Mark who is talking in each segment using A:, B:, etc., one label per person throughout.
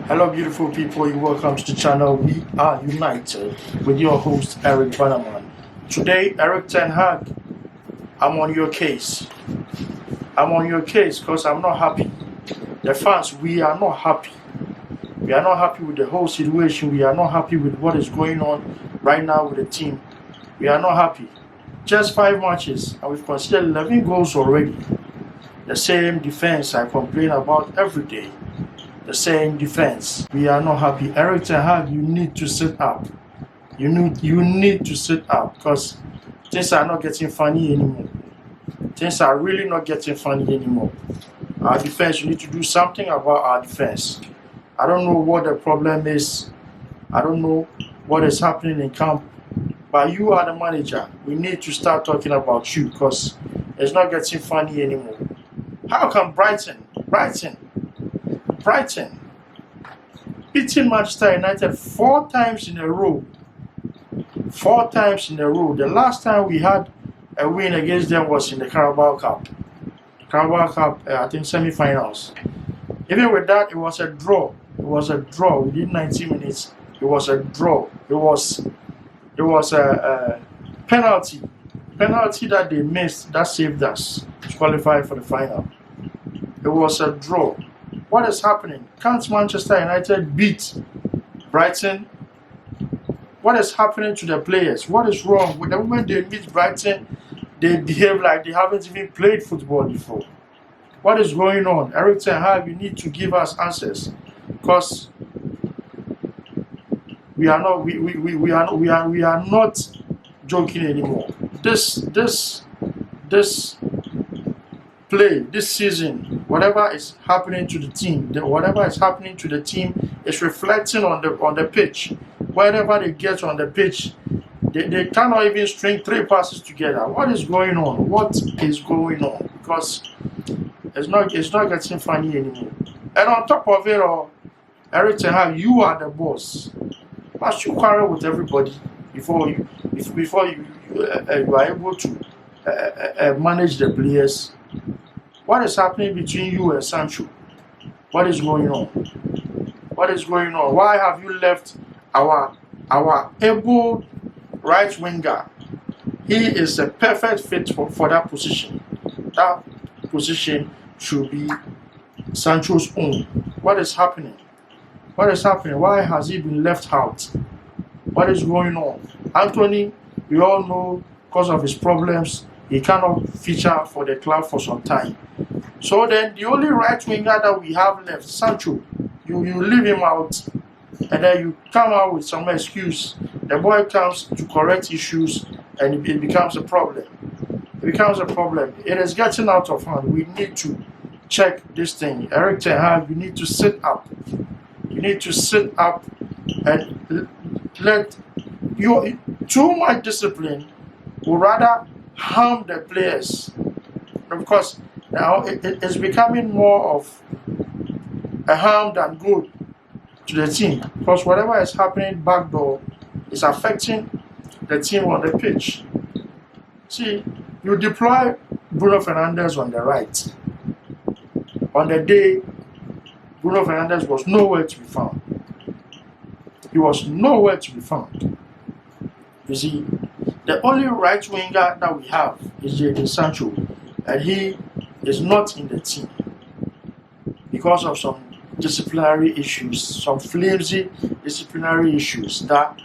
A: Hello, beautiful people. You welcome to the channel. We are united with your host Eric Bannerman. Today, Up Ten Hag, I'm on your case. I'm on your case because I'm not happy. The fans, we are not happy. We are not happy with the whole situation. We are not happy with what is going on right now with the team. We are not happy. Just 5 matches, and we've considered 11 goals already. The same defense I complain about every day. The same defense. We are not happy. Up Ten Hag, you need to sit up. You need to sit up because things are not getting funny anymore. Things are really not getting funny anymore. Our defense, you need to do something about our defense. I don't know what the problem is. I don't know what is happening in camp. But you are the manager. We need to start talking about you because it's not getting funny anymore. How come Brighton beating Manchester United 4 times in a row? 4 times in a row. The last time we had a win against them was in the Carabao Cup. I think semi-finals. Even with that, it was a draw. Within 90 minutes, it was a draw. It was a penalty that they missed that saved us to qualify for the final. It was a draw. What is happening? Can't Manchester United beat Brighton? What is happening to the players? What is wrong? With the moment they beat Brighton, they behave like they haven't even played football before. What is going on? Up Ten Hag, you need to give us answers because we are not joking anymore. This season, whatever is happening to the team, is reflecting on the pitch. Wherever they get on the pitch, they cannot even string 3 passes together. What is going on? Because it's not getting funny anymore. And on top of it all, Up Ten Hag, you are the boss. Must you quarrel with everybody before you are able to manage the players? What is happening between you and Sancho? What is going on? Why have you left our able right winger? He is a perfect fit for that position. That position should be Sancho's own. What is happening? Why has he been left out? What is going on? Anthony, we all know because of his problems, he cannot feature for the club for some time. So then the only right winger that we have left, Sancho, you leave him out and then you come out with some excuse. The boy comes to correct issues and it becomes a problem. It is getting out of hand. We need to check this thing. Up Ten Hag, you need to sit up. And let your too much discipline will rather harm the players. Because now it's becoming more of a harm than good to the team. Because whatever is happening backdoor is affecting the team on the pitch. See, you deploy Bruno Fernandes on the right. On the day, Bruno Fernandes was nowhere to be found. He was nowhere to be found. You see, the only right winger that we have is Jadon Sancho, and he is not in the team because of some disciplinary issues, some flimsy disciplinary issues that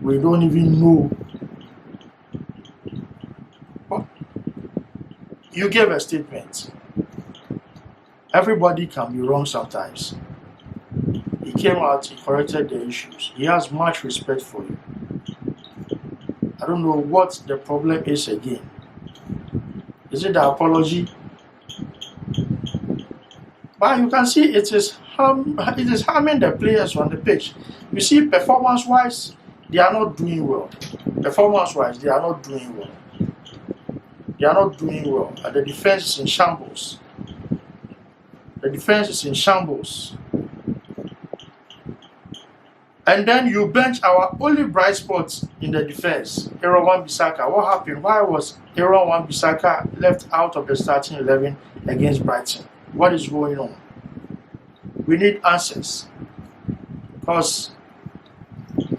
A: we don't even know. But you gave a statement. Everybody can be wrong sometimes. He came out, he corrected the issues. He has much respect for you. I don't know what the problem is again. Is it the apology? But you can see it is harming the players on the pitch. You see, performance-wise, they are not doing well. And the defense is in shambles. And then you bench our only bright spot in the defense, Aaron Wan-Bissaka. What happened? Why was Aaron Wan-Bissaka left out of the starting 11 against Brighton? What is going on? We need answers. because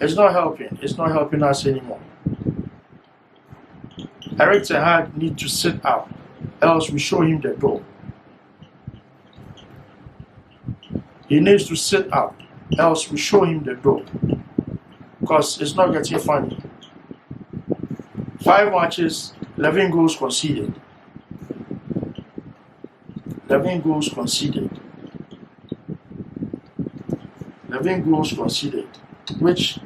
A: it's not helping. It's not helping us anymore. Erik Ten Hag needs to sit out, else we show him the door. He needs to sit out, else we show him the door. Because it's not getting funny. 5 matches, 11 goals conceded. 11 goals conceded. 11 goals conceded, which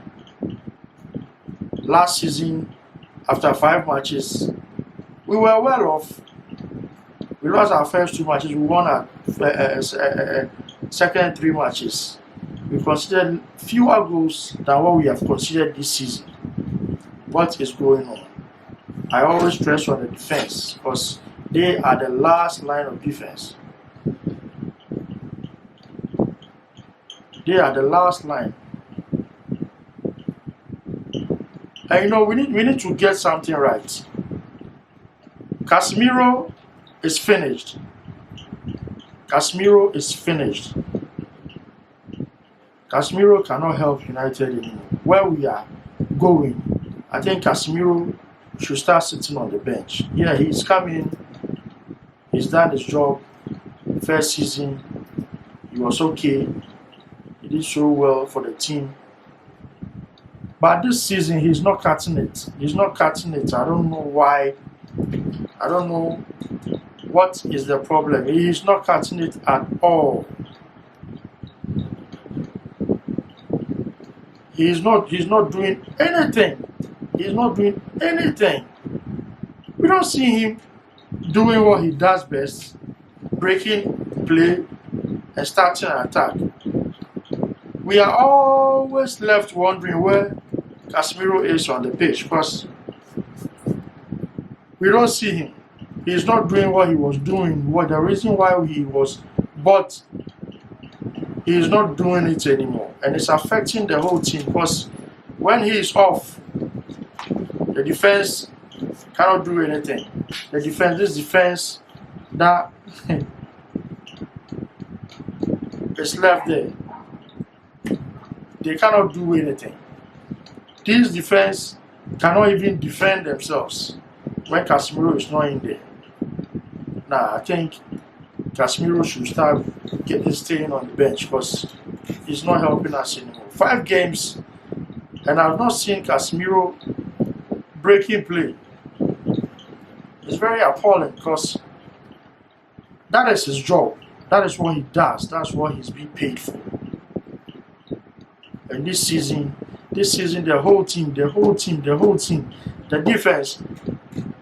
A: last season, after 5 matches, we were well off. We lost our first 2 matches. We won our second 3 matches. We conceded fewer goals than what we have conceded this season. What is going on? I always stress on the defense because they are the last line of defense. They are the last line. And you know, we need to get something right. Casemiro is finished. Casemiro is finished. Casemiro cannot help United anymore. Where we are going, I think Casemiro should start sitting on the bench. Yeah, he's coming. He's done his job. First season, he was okay. He did so well for the team. But this season, he's not cutting it. He's not cutting it. I don't know why. I don't know what is the problem. He's not cutting it at all. He's not doing anything. He's not doing anything. We don't see him doing what he does best, breaking play and starting an attack. We are always left wondering where Casemiro is on the pitch because we don't see him. He's not doing what he was doing. What the reason why he was bought, he is not doing it anymore, and it's affecting the whole team because when he is off, the defense cannot do anything. This defense that is left there, they cannot do anything. This defense cannot even defend themselves when Casemiro is not in there. Now, I think Casemiro should start staying on the bench because he's not helping us anymore. 5 games, and I've not seen Casemiro breaking play. It's very appalling because that is his job. That is what he does. That's what he's being paid for. And this season, the whole team, the defense.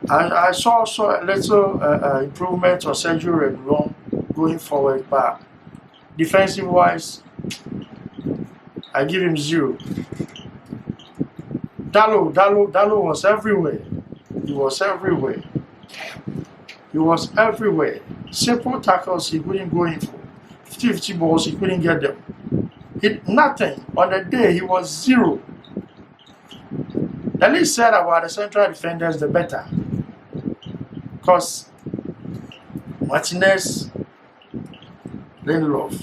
A: I saw a little improvement on Sergio Reguilon going forward, but defensive-wise, I give him 0. Dalot was everywhere. He was everywhere. He was everywhere. Simple tackles he couldn't go in for. 50-50 balls he couldn't get them. Nothing. On the day he was 0. The least said about the central defenders, the better. Because Martinez, Lindelof,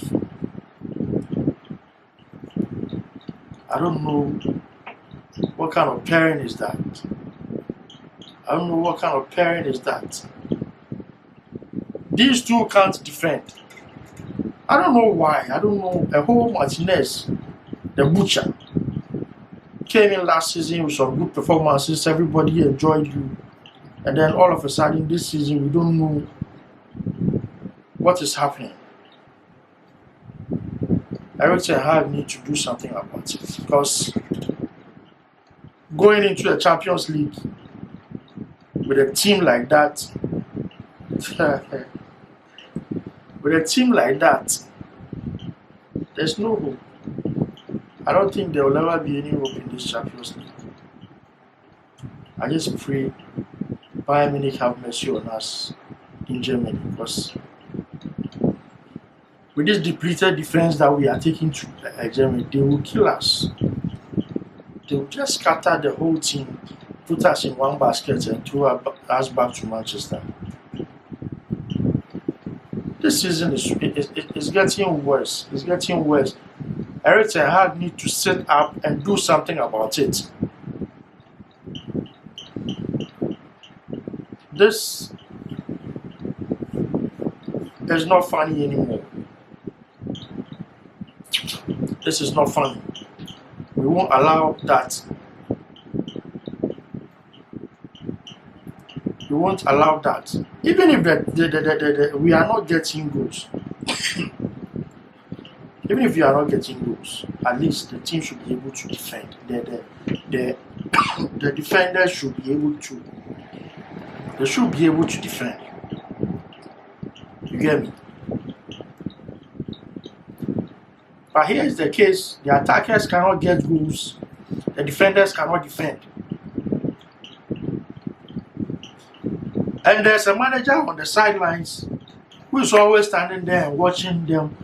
A: I don't know what kind of pairing is that. These two can't defend. I don't know why. I don't know. A whole Martinez, the butcher, came in last season with some good performances. Everybody enjoyed you. And then all of a sudden this season we don't know what is happening. Erik Ten Hag needs to do something about it because going into the Champions League with a team like that, there's no hope. I don't think there will ever be any hope in this Champions League. I just pray Bayern Munich have mercy on us in Germany because with this depleted defense that we are taking to Germany, they will kill us. They will just scatter the whole team, put us in one basket and throw us back to Manchester. This season is getting worse. It's getting worse. Eric Ten Hag needs to sit up and do something about it. This is not funny anymore. This is not funny. We won't allow that. We won't allow that. Even if we are not getting goals, even if you are not getting goals, at least the team should be able to defend. The defenders should be able to. They should be able to defend. You get me? But here is the case: the attackers cannot get goals, the defenders cannot defend. And there's a manager on the sidelines who is always standing there and watching them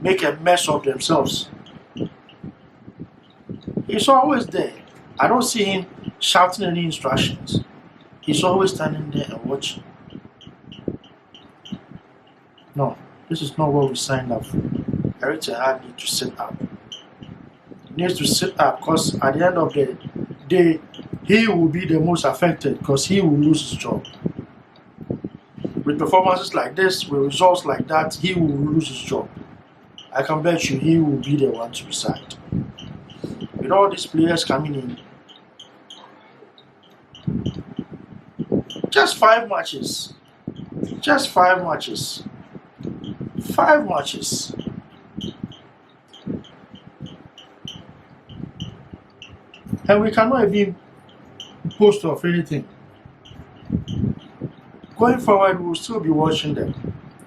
A: make a mess of themselves. He's always there. I don't see him shouting any instructions. He's always standing there and watching. No, this is not what we signed up for. Eric Ten Hag needs to sit up. He needs to sit up because at the end of the day, he will be the most affected because he will lose his job. With performances like this, with results like that, he will lose his job. I can bet you he will be the one to be sacked. With all these players coming in, just 5 matches. Just 5 matches. 5 matches. And we cannot even post off anything. Going forward, we will still be watching them.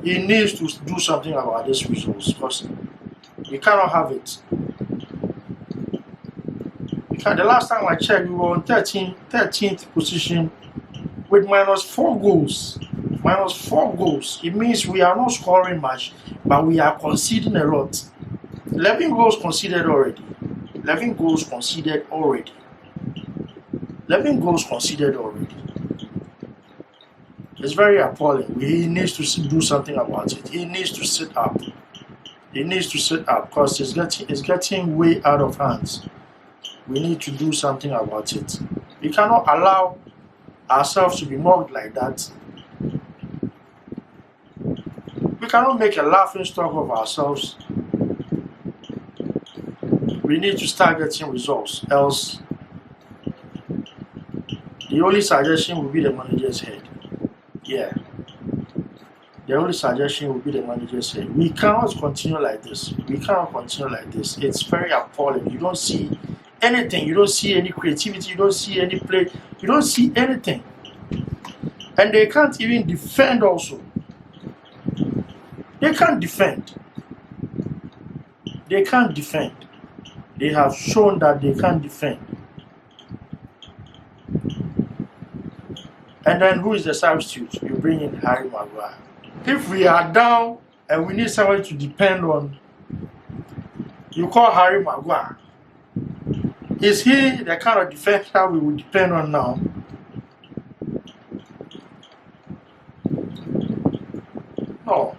A: He needs to do something about these results because we cannot have it. The last time I checked, we were on 13th position with -4 goals. -4 goals. It means we are not scoring much, but we are conceding a lot. 11 goals conceded already. 11 goals conceded already. 11 goals conceded already. It's very appalling. He needs to do something about it. He needs to sit up. He needs to sit up because it's getting way out of hands. We need to do something about it. We cannot allow ourselves to be mocked like that. We cannot make a laughing stock of ourselves. We need to start getting results, else the only suggestion will be the manager's head. Yeah. The only suggestion will be the manager's head. We cannot continue like this. We cannot continue like this. It's very appalling. You don't see anything. You don't see any creativity. You don't see any play. You don't see anything. And they can't even defend also. They can't defend. They can't defend. They have shown that they can't defend. And then who is the substitute? You bring in Harry Maguire. If we are down and we need someone to depend on, you call Harry Maguire. Is he the kind of defender we would depend on now? No.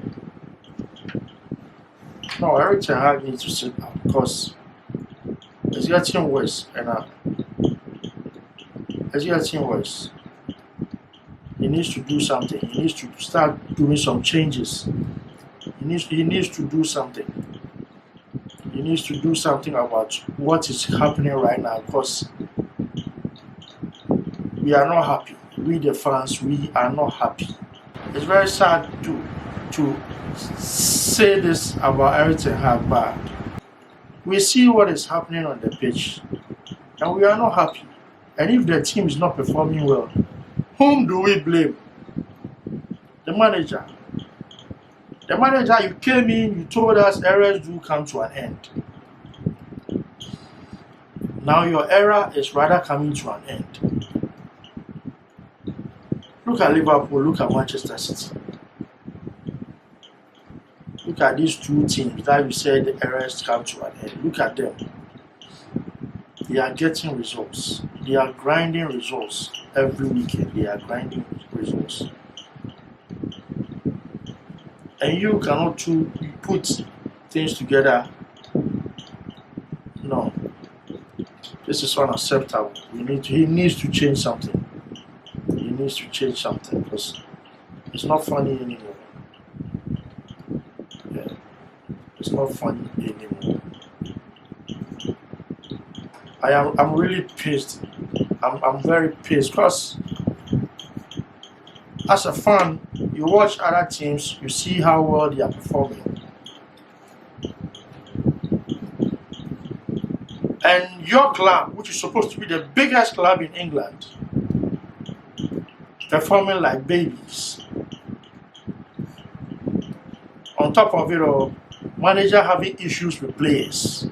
A: No, Eric Ten Hag needs to sit down because it's getting worse. It's getting worse. He needs to do something. He needs to start doing some changes. He needs to do something. He needs to do something about what is happening right now because we are not happy. We the fans, we are not happy. It's very sad to say this about Eric Ten Hag, but we see what is happening on the pitch and we are not happy. And if the team is not performing well, whom do we blame? The manager. The manager, you came in, you told us errors do come to an end. Now your era is rather coming to an end. Look at Liverpool, look at Manchester City. Look at these two teams that you said the errors come to an end. Look at them. They are getting results. They are grinding results every weekend. They are grinding results. And you cannot put things together This is unacceptable. He needs to change something. He needs to change something because it's not funny anymore. Yeah, it's not funny anymore. I'm really pissed. I'm very pissed because as a fan, you watch other teams, you see how well they are performing. And your club, which is supposed to be the biggest club in England, performing like babies. On top of it all, manager having issues with players.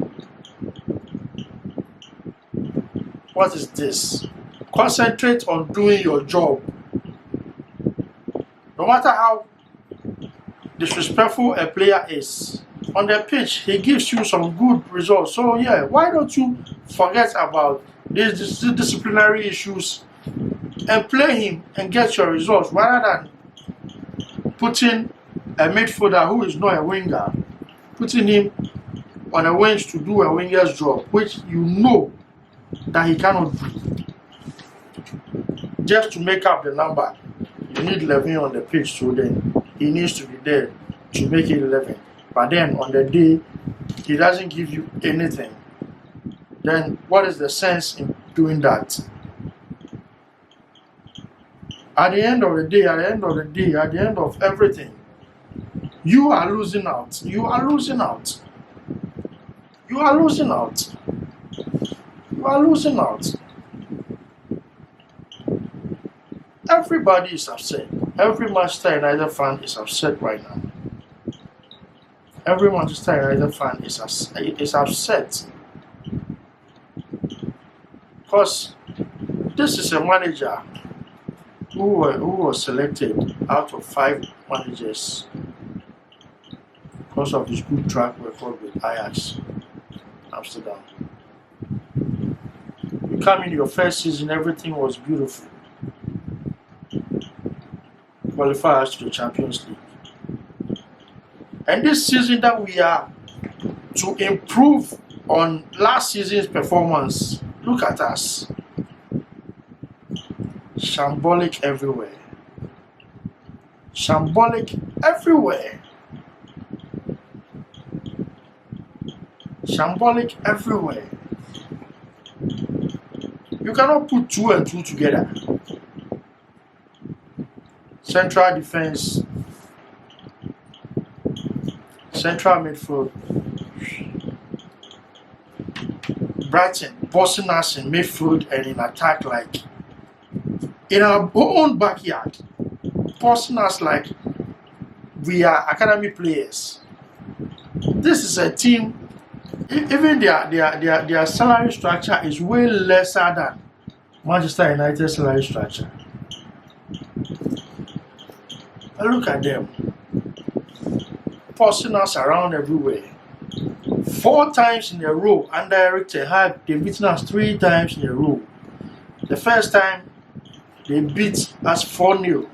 A: What is this? Concentrate on doing your job. No matter how disrespectful a player is, on the pitch, he gives you some good results. So yeah, why don't you forget about these disciplinary issues and play him and get your results rather than putting a midfielder who is not a winger, putting him on a wing to do a winger's job, which you know that he cannot do. Just to make up the number, you need 11 on the pitch, so then he needs to be there to make it 11. But then on the day, he doesn't give you anything. Then what is the sense in doing that? At the end of the day, at the end of everything, you are losing out. You are losing out. You are losing out. You are losing out. Everybody is upset. Every Manchester United fan is upset right now. Every Manchester United fan is upset. Because this is a manager who was selected out of 5 managers because of his good track record with Ajax Amsterdam. You come in your first season, everything was beautiful. Qualify us to the Champions League. And this season that we are to improve on last season's performance, look at us. Shambolic everywhere. Shambolic everywhere. Shambolic everywhere. You cannot put 2 and 2 together. Central defense, central midfield, Brighton bossing us in midfield and in attack like in our own backyard, bossing us like we are academy players. This is a team. Even their salary structure is way lesser than Manchester United's salary structure. And look at them, bossing us around everywhere. 4 times in a row under Eric Ten Hag, they've beaten us 3 times in a row. The first time, they beat us 4-0.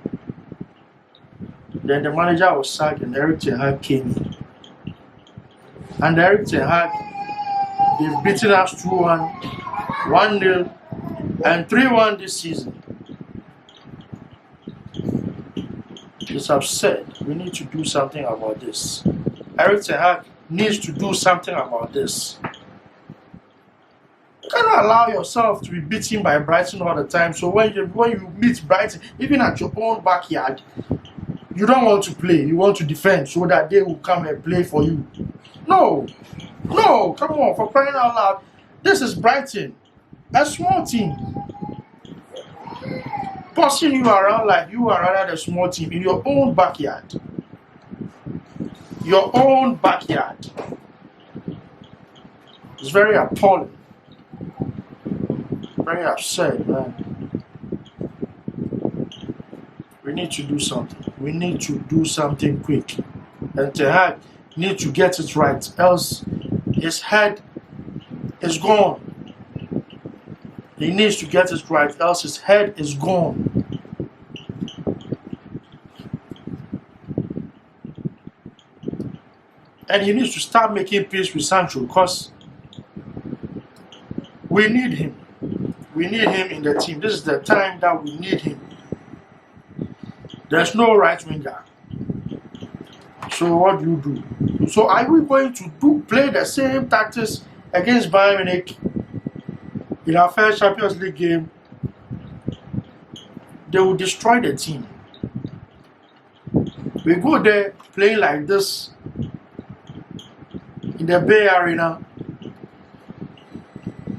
A: Then the manager was sacked and Eric Ten Hag came in. And Eric Ten Hag, they've beaten us 2-1, 1-0, and 3-1 this season. It's upset. We need to do something about this. Eric Ten Hag needs to do something about this. You cannot allow yourself to be beaten by Brighton all the time. So when you meet Brighton, even at your own backyard, you don't want to play. You want to defend so that they will come and play for you. No, come on, for crying out loud. This is Brighton, a small team. Bossing you around like you are rather the small team in your own backyard. Your own backyard. It's very appalling. Very upset, man. We need to do something. We need to do something quick. And Ten Hag needs to get it right, else his head is gone. He needs to get it right, else his head is gone. And he needs to start making peace with Sancho because We need him. We need him in the team. This is the time that we need him. There's no right winger. So what do you do? So are we going to play the same tactics against Bayern Munich in our first Champions League game? They will destroy the team. We go there playing like this in the Bay Arena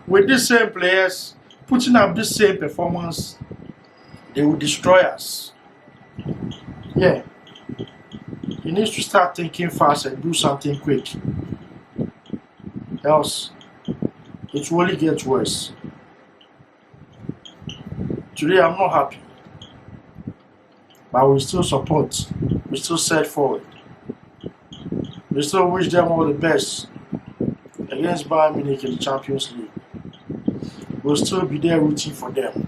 A: with these same players, putting up the same performance. They will destroy us. Yeah. He needs to start thinking fast and do something quick. Else, it will only get worse. Today, I'm not happy. But we still support. We still set forward. We still wish them all the best against Bayern Munich in the Champions League. We'll still be there rooting for them.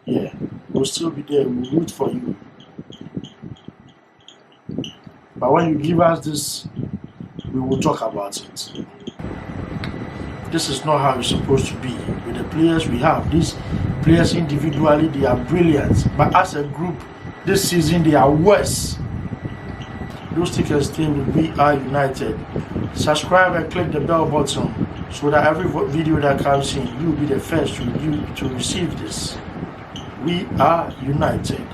A: Yeah, we'll still be there. We'll root for you. But when you give us this, we will talk about it. This is not how it's supposed to be. With the players we have, these players individually, they are brilliant. But as a group, this season, they are worse. Those tickets stay with We Are United. Subscribe and click the bell button so that every video that comes in, you'll be the first to receive this. We Are United.